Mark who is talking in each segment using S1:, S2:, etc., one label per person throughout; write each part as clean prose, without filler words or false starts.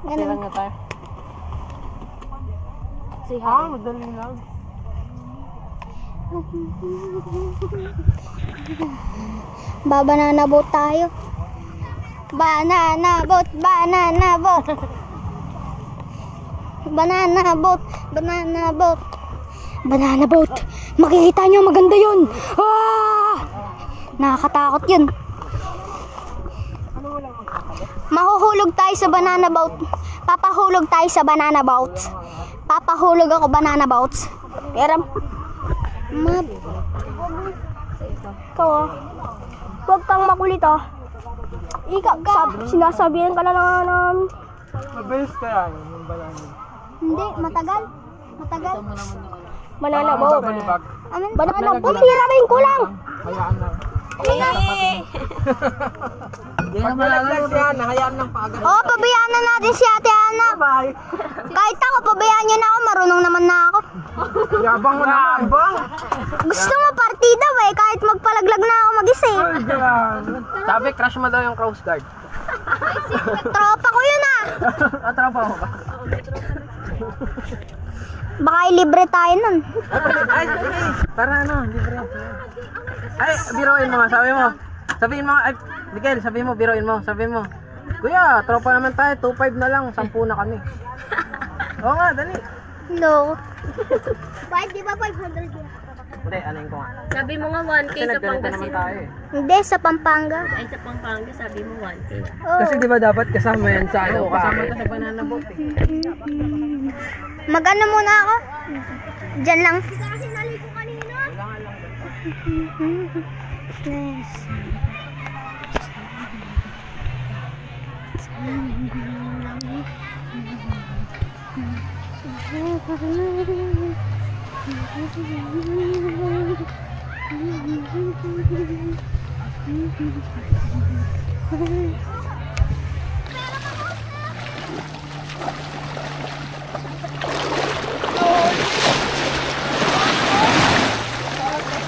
S1: Ganun nga tayo.
S2: Say hi.
S1: Madaling lang.
S3: Banana boat tayo. Banana boat, banana boat. Banana boat, banana boat. Banana boat. Makikita nyo, maganda yun. Ah! Nakakatakot yun. Mahuhulog tayo sa banana boat. Papahulog tayo sa banana boat. Papahulog ako banana boats. Pero ikaw huwag kang makulit Ikaw, sinasabihan ka na namin.
S1: Mabilis kaya yung banana.
S3: Hindi, matagal. Matagal.
S2: Banana boat.
S3: Banana boat, hiramin ko lang.
S1: Hayaan na.
S4: Pag malaglag siya, nahayaan lang paagad.
S3: Oo, pabayaan na natin si Ate Ana.
S1: Bye.
S3: Kahit ako, pabayaan niyo na ako. Marunong naman na ako.
S1: Yabang mo naman.
S3: Gusto mo partida ba eh? Kahit magpalaglag na ako mag-isa eh.
S4: Sabi, crush mo daw yung Coast Guard.
S3: Tropa ko yun
S4: Tropa mo ba?
S3: Baka ilibre tayo nun.
S4: Ay, tara libre. Ay, biruin mo nga, sabihin mo, ay, Miguel, sabihin mo, biruin mo, sabihin mo. Kuya, tropa naman tayo, 2.5 na lang, 10 na kami. Oo nga, dali.
S3: No. Bakit di ba 500 yun?
S4: Hindi, anayin ko nga.
S2: Sabi mo nga 1K sa Pangasinan.
S3: Hindi, sa Pampanga.
S2: Ay, sa Pampanga, sabi mo 1K.
S3: Oh.
S4: Kasi di ba dapat kasama yan sa ano? Kasama to sa banana boat eh.
S3: Mag-ano muna ako? Diyan lang.
S2: Kasi naligo kanina.
S3: Yes.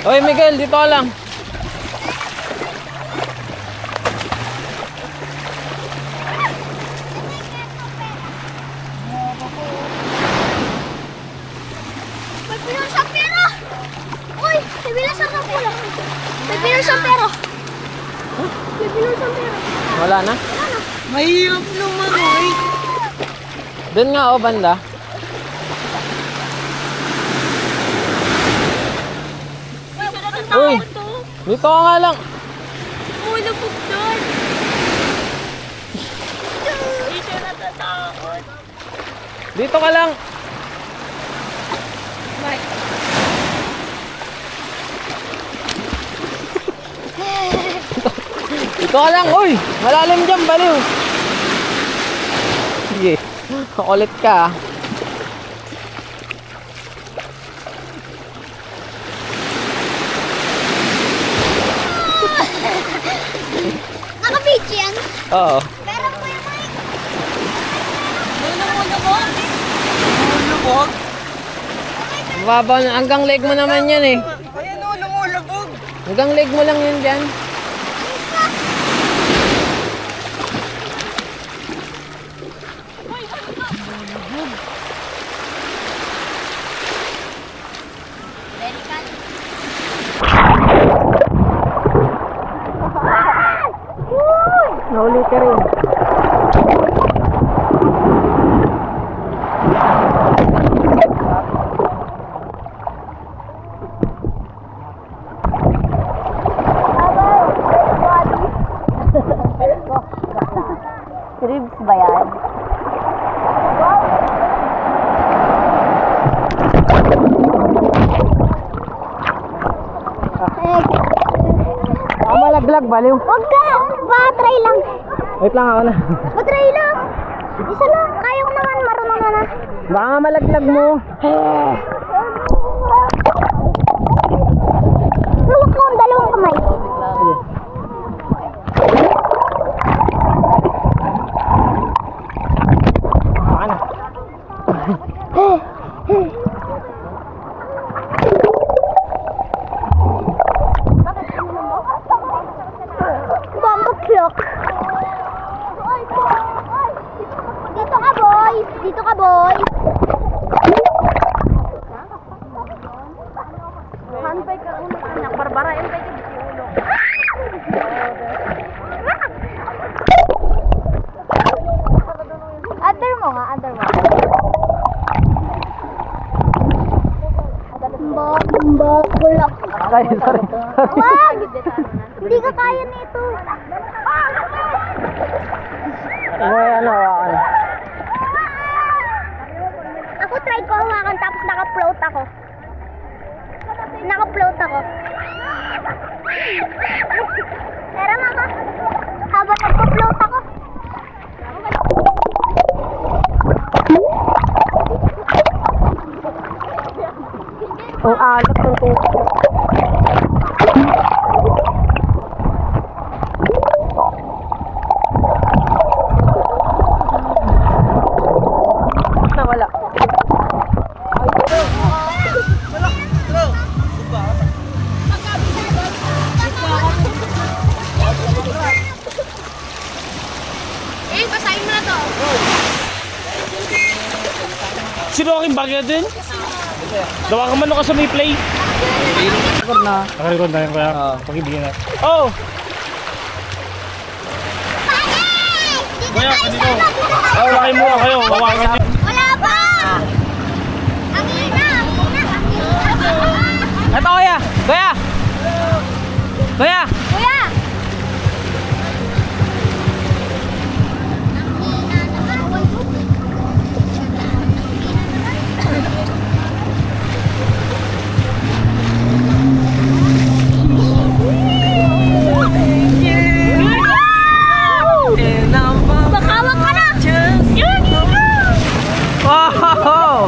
S4: Oy Miguel, dito ka lang.
S3: May pinasang pera! Uy! May pinasang pera! May pinasang pera! May pinasang pera!
S4: Wala na?
S2: Mahirap naman, oy.
S4: Doon nga banda. Uy! Dito ka nga lang.
S2: Mulubog doon. Hindi siya natatakot.
S4: Dito ka lang. Dito ka lang, uy! Malalim dyan, baliw. Sige, kulit ka.
S3: Naka-beach yan?
S4: Oo.
S3: Pero po yung mic.
S2: Mulubog?
S4: Baba na, hanggang leg mo naman yan eh.
S2: Ayan o, lumulubog.
S4: Hanggang leg mo lang yan dyan. Nahuli ka rin.
S2: Ribs ba yan?
S4: Malaglag, baliw.
S3: Huwag ka! Try lang.
S4: Wait lang ako na.
S3: Try lang. Isa lang. Kaya ko naman. Marunong na na.
S4: Baka nga malaglag mo.
S3: Luwag ko ang dalawang kamay.
S4: Baka na.
S3: Bumper clock. Dito ka Dito ka, boy. Hanpay ka ulo, anak. Barbara, hanpay ka dito ulo. Under mo nga, under mo. Mbak, bulak.
S4: Ay, sorry.
S3: Wag! Hindi ka kaya nito.
S4: May ano, hawakan.
S3: Ako try ko hawakan tapos naka-float ako. Naka-float ako. Pero mama, habang nagpa-float ako.
S4: Ang alat ng tubig. Nawala.
S3: Eh, basahin mo na to.
S5: Sino aking bagay din? Dawa ka man ka sa may play.
S4: Record na.
S5: Nakarecord na yun kaya. Pag-ibigyan na. Oh! Kuya, kanino? Oh, lakay muna kayo. Mawakan niyo.
S3: Wala pa! Ang ina!
S4: Ito, kuya! Kuya! Kuya!
S3: Kuya! Makawak ka na!
S4: Wow!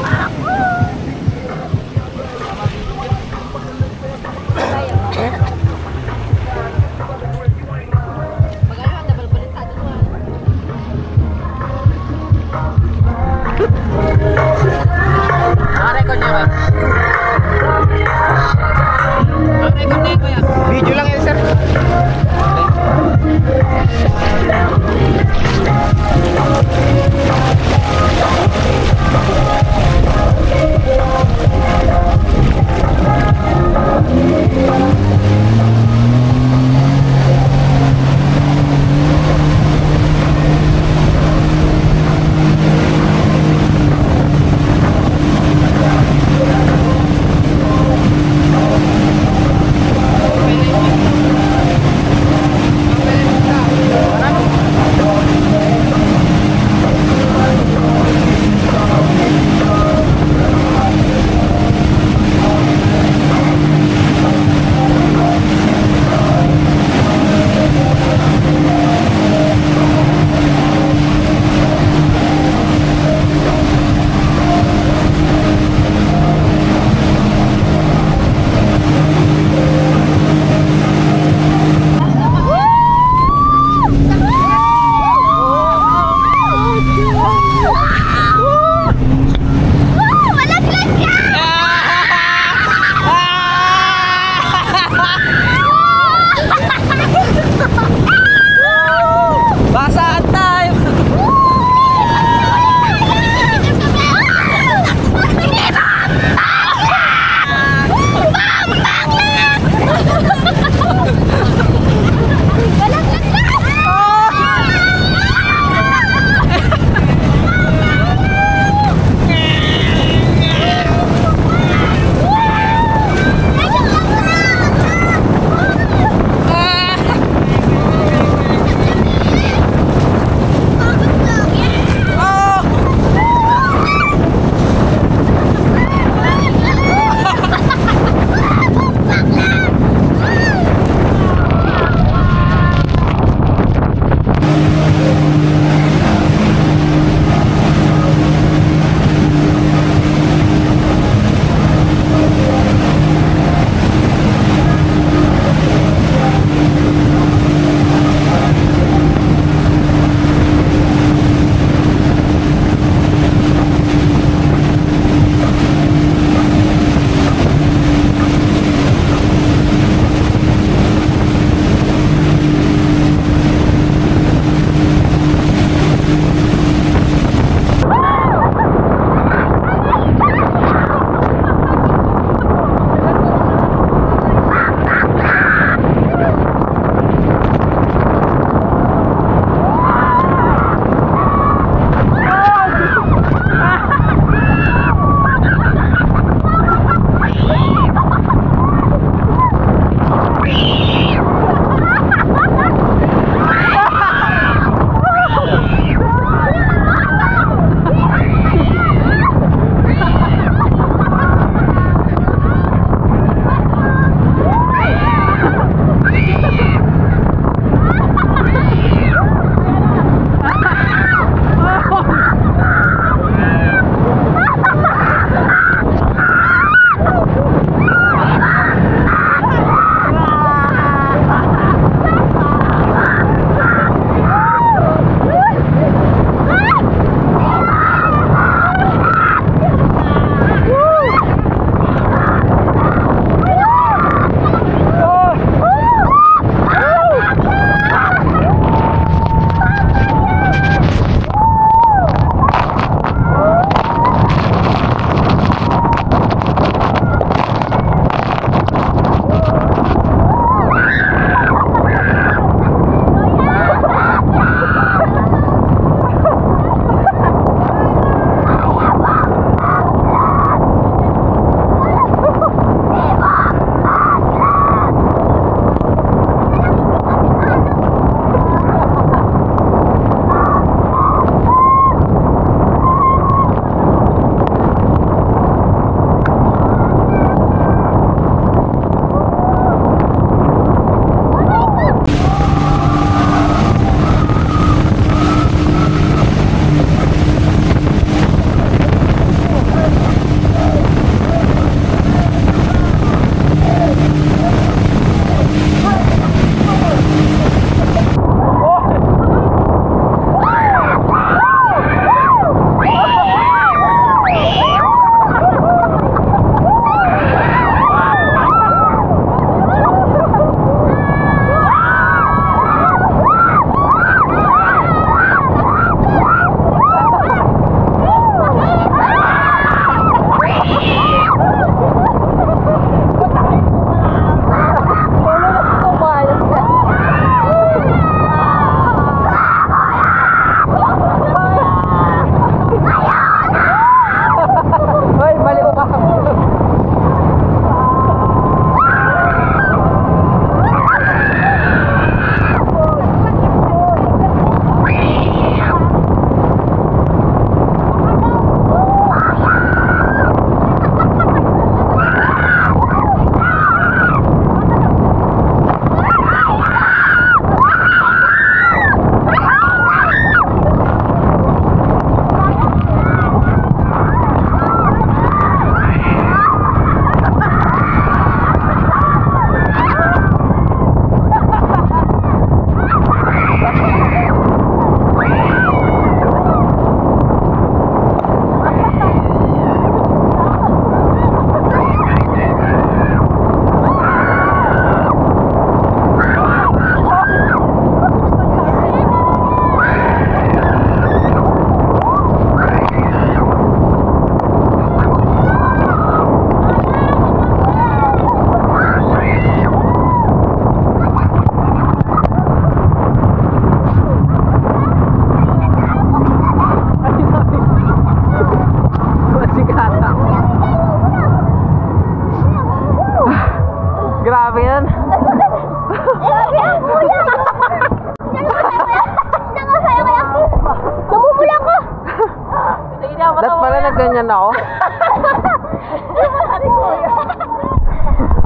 S4: ganyan ako?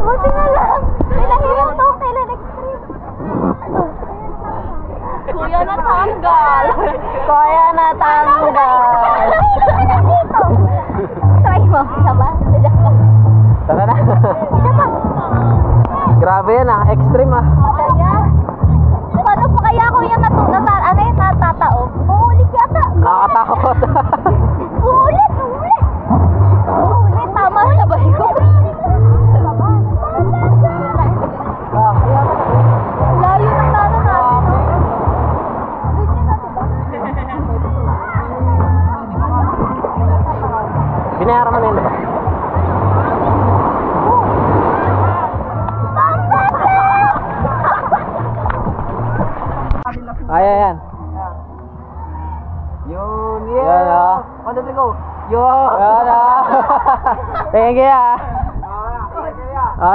S3: Buti na lang. May nahirap to. Kailan extreme? Kuya natanggal.
S2: Kuya natanggal.
S3: Dito. Try mo. Isa ba? Sadyak ka.
S4: Tara na.
S3: Isa pa.
S4: Grabe yan ah, extreme ah.
S3: Kaya? Paano pa kaya ako yung natataob? Uulit yata.
S4: Nakakatakot.
S3: Uulit. Uulit. Tama sa ba yun? Layo ng laro natin. Ganyan na diba?
S4: Binayaran mo na yun, diba? Ayan.
S1: Yun,
S4: Yan ah.
S1: On the go. Yo.
S4: Yan ah. Thank you ah.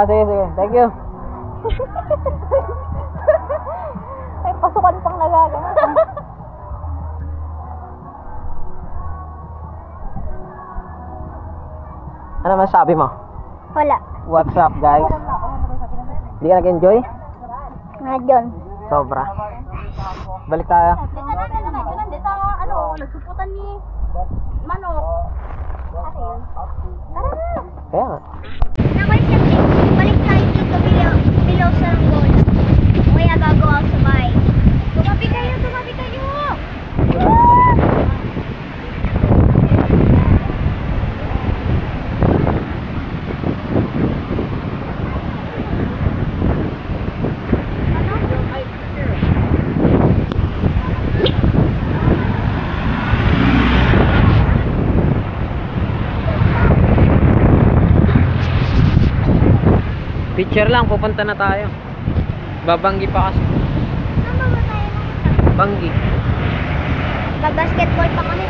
S4: Sige. Thank you.
S3: May pasukan pang nagagawa.
S4: Ano masabi mo?
S3: Wala.
S4: What's up guys? Hindi ka nag-enjoy?
S3: Nga John.
S4: Sobra. Balik tayo.
S3: Dito nagsuputan ni Manok. Ano yun? Tara na.
S4: Kaya nga.
S3: Naman siyempre, balik tayo dito below sa Ranggola. Kaya gagawa ako sa bahay. Tumabi kayo!
S4: Picture lang, pupunta na tayo. Babanggi pa kasi.
S3: Saan ba tayo?
S4: Banggi.
S3: Basketball pa kami.